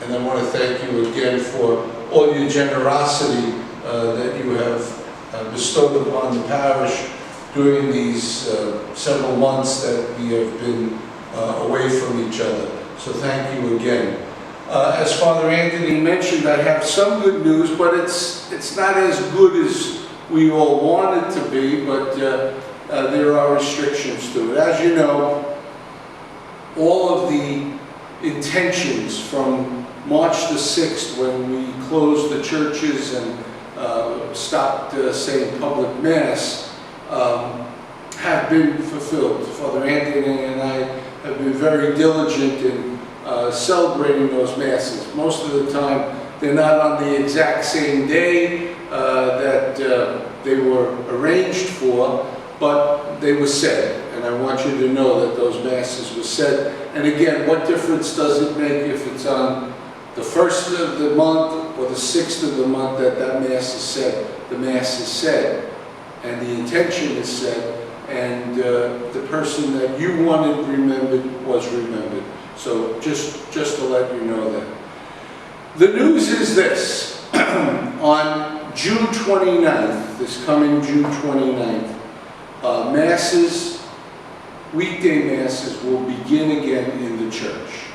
And I want to thank you again for all your generosity that you have bestowed upon the parish during these several months that we have been away from each other. So thank you again. As Father Anthony mentioned, I have some good news, but it's not as good as we all want it to be, but there are restrictions to it. As you know, all of the intentions from March the 6th, when we closed the churches and stopped saying public Mass, have been fulfilled. Father Anthony and I have been very diligent in celebrating those Masses. Most of the time, they're not on the exact same day that they were arranged for, but they were said. And I want you to know that those Masses were said. And again, what difference does it make if it's on the 1st of the month or the 6th of the month that that Mass is said? The Mass is said, and the intention is said, and the person that you wanted remembered was remembered. So just to let you know that. The news is this. On June 29th, this coming June 29th, Masses, weekday Masses will begin again in the church.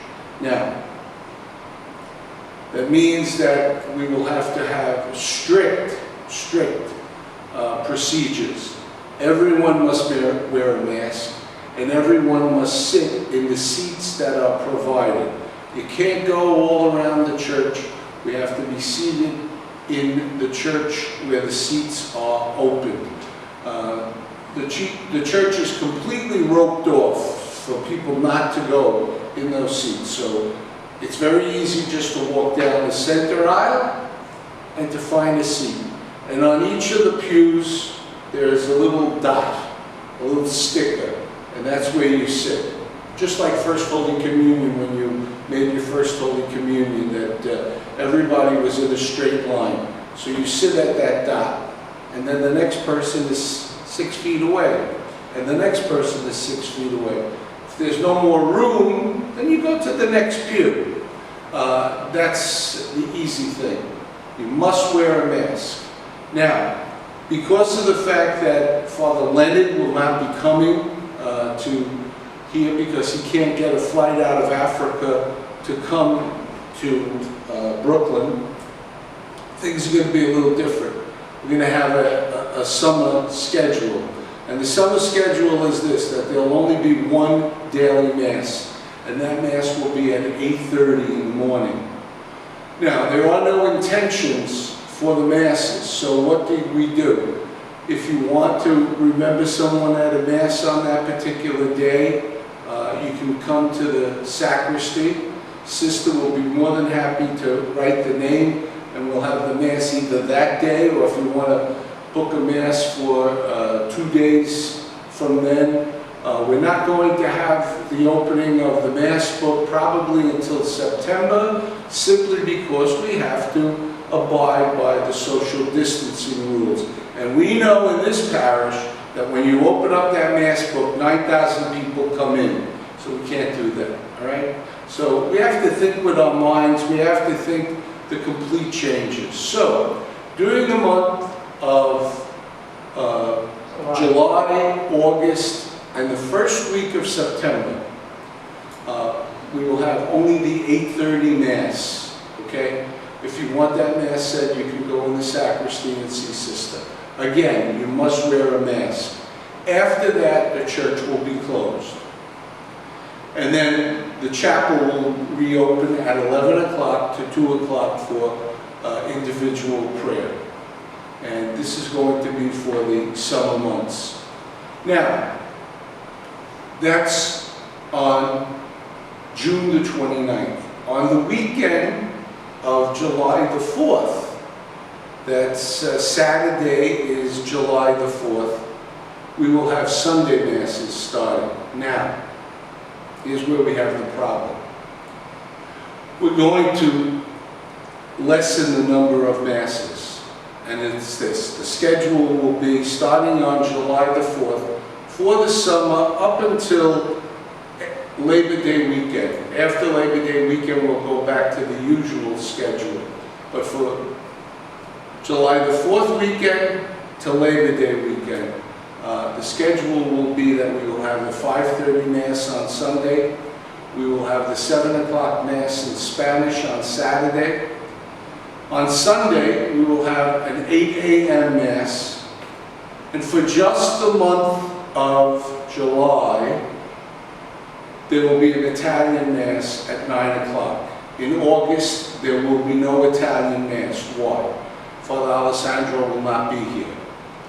Now, that means that we will have to have strict procedures. Everyone must wear a mask, and everyone must sit in the seats that are provided. You can't go all around the church. We have to be seated in the church where the seats are open. The church is completely roped off for people not to go in those seats. So it's very easy just to walk down the center aisle and to find a seat. And on each of the pews, there's a little dot, a little sticker, and that's where you sit. Just like First Holy Communion, when you made your First Holy Communion, that everybody was in a straight line. So you sit at that dot, and then the next person is 6 feet away, and the next person is 6 feet away. If there's no more room, then you go to the next pew. That's the easy thing. You must wear a mask. Now, because of the fact that Father Leonard will not be coming to here because he can't get a flight out of Africa to come to Brooklyn, things are going to be a little different. We're going to have a summer schedule. And the summer schedule is this, that there'll only be one daily Mass, and that Mass will be at 8:30 in the morning. Now, there are no intentions for the Masses, so what did we do? If you want to remember someone at a Mass on that particular day, you can come to the sacristy. Sister will be more than happy to write the name, and we'll have the Mass either that day, or if you want to book a Mass for 2 days from then. We're not going to have the opening of the Mass book probably until September, simply because we have to abide by the social distancing rules. And we know in this parish that when you open up that Mass book, 9,000 people come in. So we can't do that, all right? So we have to think with our minds. We have to think the complete changes. So during the month of July, August, and the first week of September, we will have only the 8:30 Mass, okay? If you want that Mass said, you can go in the sacristy and see Sister. Again, you must wear a mask. After that, the church will be closed. And then the chapel will reopen at 11 o'clock to 2 o'clock for individual prayer. And this is going to be for the summer months. Now, that's on June the 29th. On the weekend of July the 4th, that's Saturday is July the 4th, we will have Sunday Masses starting. Now, here's where we have the problem. We're going to lessen the number of Masses. And it's this. The schedule will be starting on July the 4th for the summer up until Labor Day weekend. After Labor Day weekend, we'll go back to the usual schedule. But for July the 4th weekend to Labor Day weekend, the schedule will be that we will have the 5:30 Mass on Sunday. We will have the 7 o'clock Mass in Spanish on Saturday. On Sunday, we will have an 8 a.m. Mass. And for just the month of July, there will be an Italian Mass at 9 o'clock. In August, there will be no Italian Mass. Why? Father Alessandro will not be here.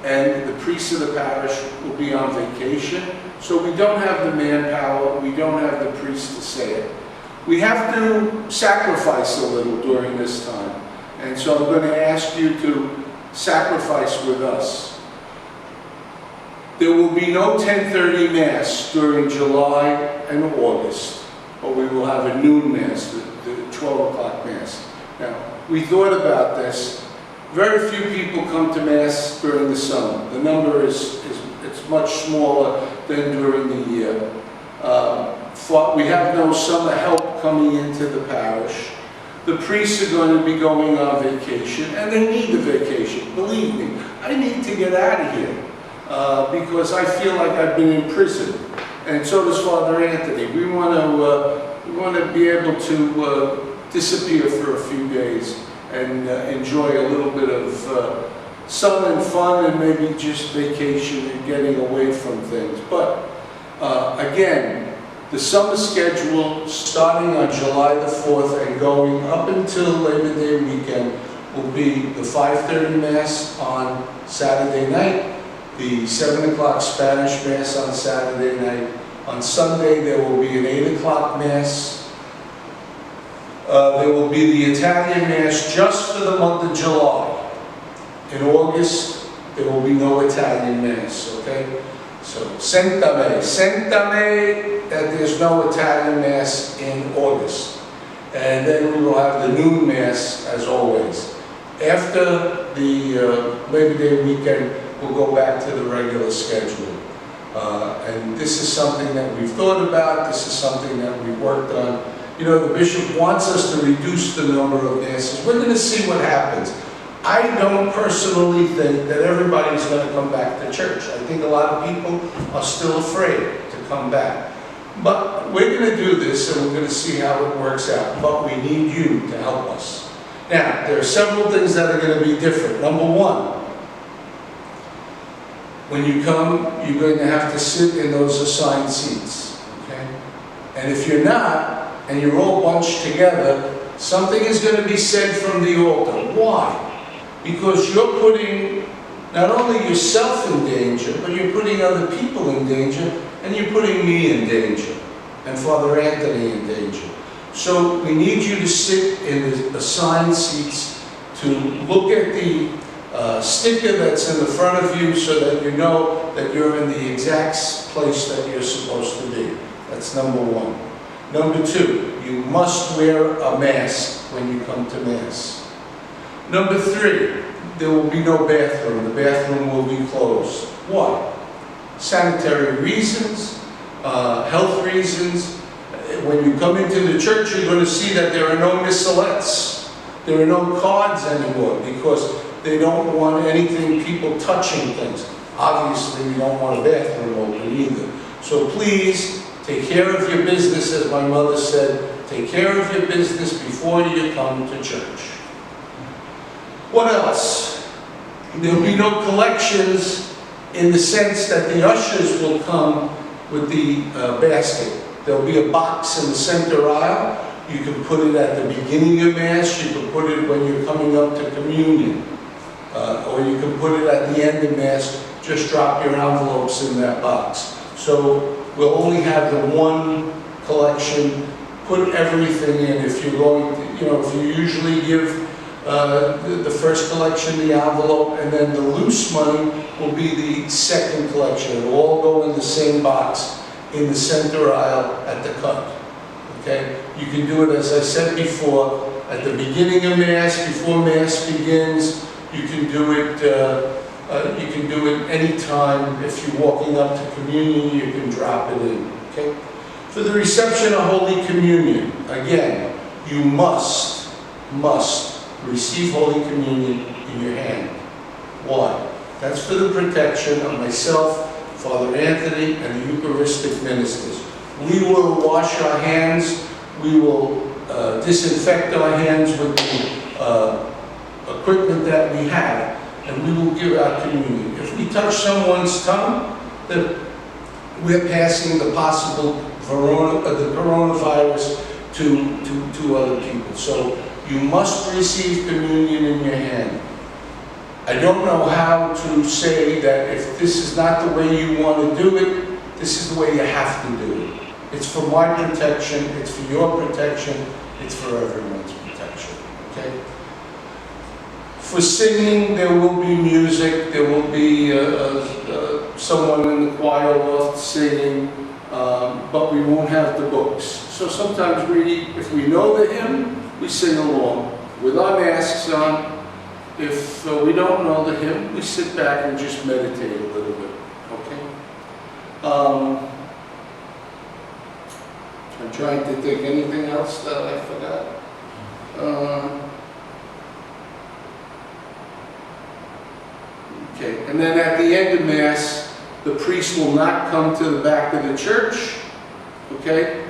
And the priest of the parish will be on vacation, so we don't have the manpower, we don't have the priest to say it. We have to sacrifice a little during this time, and so I'm going to ask you to sacrifice with us. There will be no 10:30 Mass during July and August, but we will have a noon Mass, the 12 o'clock Mass. Now, we thought about this. Very few people come to Mass during the summer. The number it's much smaller than during the year. We have no summer help coming into the parish. The priests are going to be going on vacation, and they need a vacation. Believe me, I need to get out of here because I feel like I've been in prison, and so does Father Anthony. We want to be able to disappear for a few days and enjoy a little bit of sun and fun, and maybe just vacation and getting away from things. But again, the summer schedule starting on July the 4th and going up until Labor Day weekend will be the 5:30 Mass on Saturday night, the 7 o'clock Spanish Mass on Saturday night. On Sunday there will be an 8 o'clock Mass. There will be the Italian Mass just for the month of July. In August, there will be no Italian Mass, okay? So, sentame that there's no Italian Mass in August. And then we will have the noon Mass as always. After the Labor Day weekend, we'll go back to the regular schedule. And this is something that we've thought about, this is something that we've worked on. You know, the bishop wants us to reduce the number of Masses. We're going to see what happens. I don't personally think that everybody's going to come back to church. I think a lot of people are still afraid to come back. But we're going to do this, and we're going to see how it works out. But we need you to help us. Now, there are several things that are going to be different. Number one, when you come, you're going to have to sit in those assigned seats. Okay? And if you're not, and you're all bunched together, something is going to be said from the altar. Why? Because you're putting not only yourself in danger, but you're putting other people in danger, and you're putting me in danger, and Father Anthony in danger. So we need you to sit in the assigned seats, to look at the sticker that's in the front of you so that you know that you're in the exact place that you're supposed to be. That's number one. Number two, you must wear a mask when you come to Mass. Number three, there will be no bathroom. The bathroom will be closed. Why? Sanitary reasons, health reasons. When you come into the church, you're going to see that there are no missalettes. There are no cards anymore because they don't want anything, people touching things. Obviously, we don't want a bathroom open either. So please, take care of your business, as my mother said. Take care of your business before you come to church. What else? There'll be no collections in the sense that the ushers will come with the basket. There'll be a box in the center aisle. You can put it at the beginning of Mass. You can put it when you're coming up to communion. Or you can put it at the end of Mass. Just drop your envelopes in that box. So we'll only have the one collection. Put everything in. If you're going to, if you usually give the first collection the envelope, and then the loose money will be the second collection. It'll all go in the same box in the center aisle at the cut. Okay? You can do it, as I said before, at the beginning of Mass, before Mass begins. You can do it. You can do it any time. If you're walking up to communion, you can drop it in. Okay? For the reception of Holy Communion, again, you must receive Holy Communion in your hand. Why? That's for the protection of myself, Father Anthony, and the Eucharistic ministers. We will wash our hands, we will disinfect our hands with the equipment that we have, and we will give out communion. If we touch someone's tongue, then we're passing the possible the coronavirus to other people. So you must receive communion in your hand. I don't know how to say that if this is not the way you want to do it, this is the way you have to do it. It's for my protection, it's for your protection, it's for everyone's protection, okay? For singing, there will be music, there will be someone in the choir will singing, but we won't have the books. So sometimes if we know the hymn, we sing along with our masks on. If we don't know the hymn, we sit back and just meditate a little bit, okay? I'm trying to think anything else that I forgot. Okay, and then at the end of Mass, the priest will not come to the back of the church, okay?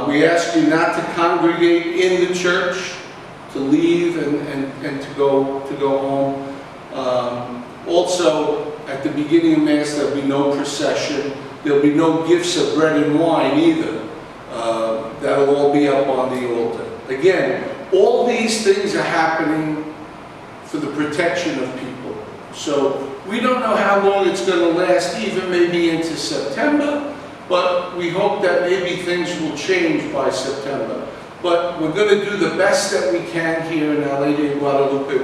We ask you not to congregate in the church, to leave and to go home. Also, at the beginning of Mass, there'll be no procession. There'll be no gifts of bread and wine either. That'll all be up on the altar. Again, all these things are happening for the protection of people. So we don't know how long it's going to last, even maybe into September, but we hope that maybe things will change by September. But we're going to do the best that we can here in Our Lady of Guadalupe.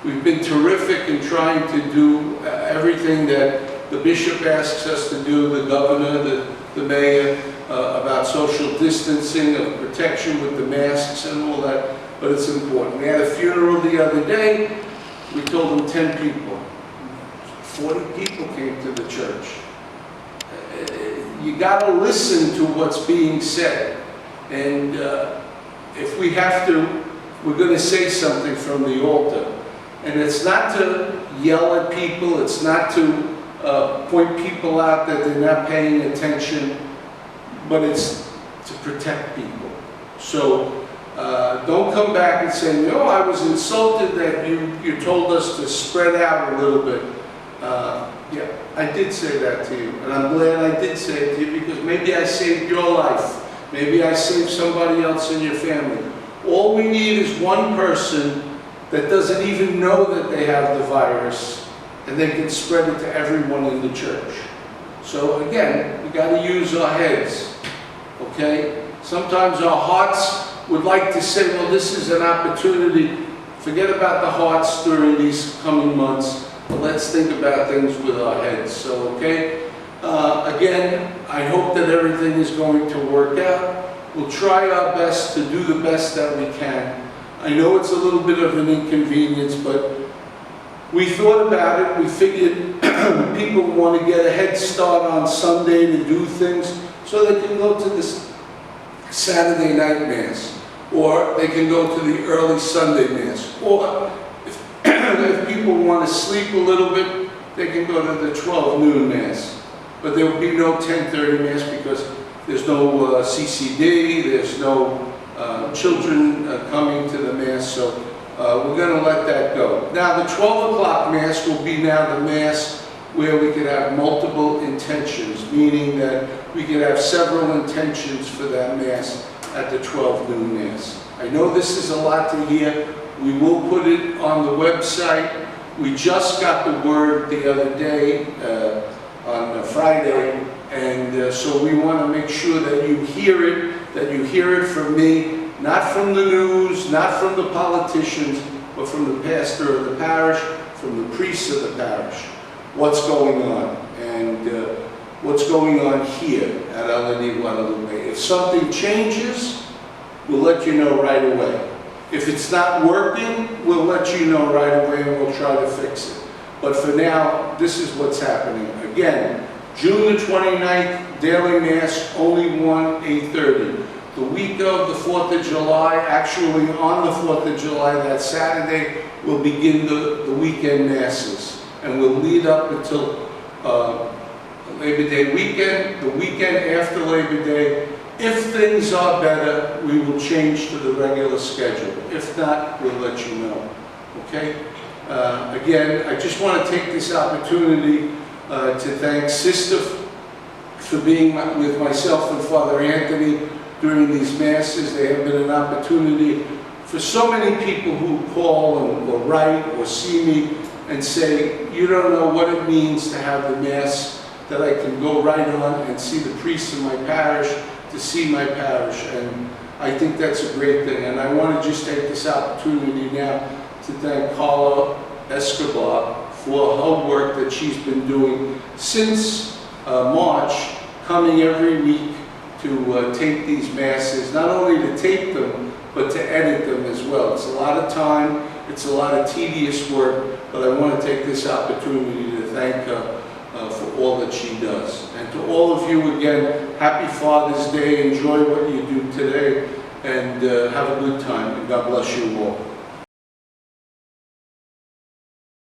We've been terrific in trying to do everything that the bishop asks us to do, the governor, the mayor, about social distancing, of protection with the masks and all that, but it's important. We had a funeral the other day. We told them 10 people. 40 people came to the church. You got to listen to what's being said. And if we have to, we're going to say something from the altar. And it's not to yell at people, it's not to point people out that they're not paying attention, but it's to protect people. So don't come back and say, no, I was insulted that you told us to spread out a little bit. Yeah, I did say that to you, and I'm glad I did say it to you, because maybe I saved your life. Maybe I saved somebody else in your family. All we need is one person that doesn't even know that they have the virus, and they can spread it to everyone in the church. So again, we got to use our heads, okay? Sometimes our hearts would like to say, well, this is an opportunity. Forget about the hearts during these coming months, but let's think about things with our heads. So, okay? Again, I hope that everything is going to work out. We'll try our best to do the best that we can. I know it's a little bit of an inconvenience, but we thought about it. We figured people want to get a head start on Sunday to do things, so they can go to this Saturday night Mass, or they can go to the early Sunday Mass, or if people want to sleep a little bit, they can go to the 12 noon Mass. But there will be no 10:30 Mass because there's no CCD, there's no children coming to the Mass, so we're going to let that go. Now the 12 o'clock Mass will be now the Mass where we could have multiple intentions, meaning that we could have several intentions for that Mass at the 12 noon Mass. I know this is a lot to hear. We will put it on the website. We just got the word the other day, on Friday, and so we want to make sure that you hear it from me, not from the news, not from the politicians, but from the pastor of the parish, from the priest of the parish, what's going on, and what's going on here at Our Lady of Guadalupe. If something changes, we'll let you know right away. If it's not working, we'll let you know right away and we'll try to fix it. But for now, this is what's happening. Again, June the 29th, daily mass, only one 8:30. The week of the 4th of July, actually on the 4th of July, that Saturday, we'll begin the weekend masses. And we'll lead up until Labor Day weekend. The weekend after Labor Day, if things are better, we will change to the regular schedule. If not, we'll let you know. Okay? Again, I just want to take this opportunity to thank Sister for being with myself and Father Anthony during these masses. They have been an opportunity for so many people who call or write or see me and say, you don't know what it means to have the mass that I can go right on and see the priest in my parish, to see my parish. And I think that's a great thing. And I want to just take this opportunity now to thank Carla Escobar for her work that she's been doing since March, coming every week to tape these masses, not only to tape them, but to edit them as well. It's a lot of time, it's a lot of tedious work, but I want to take this opportunity to thank her for all that she does. And to all of you again, happy Father's Day, enjoy what you do today, and have a good time, and God bless you all.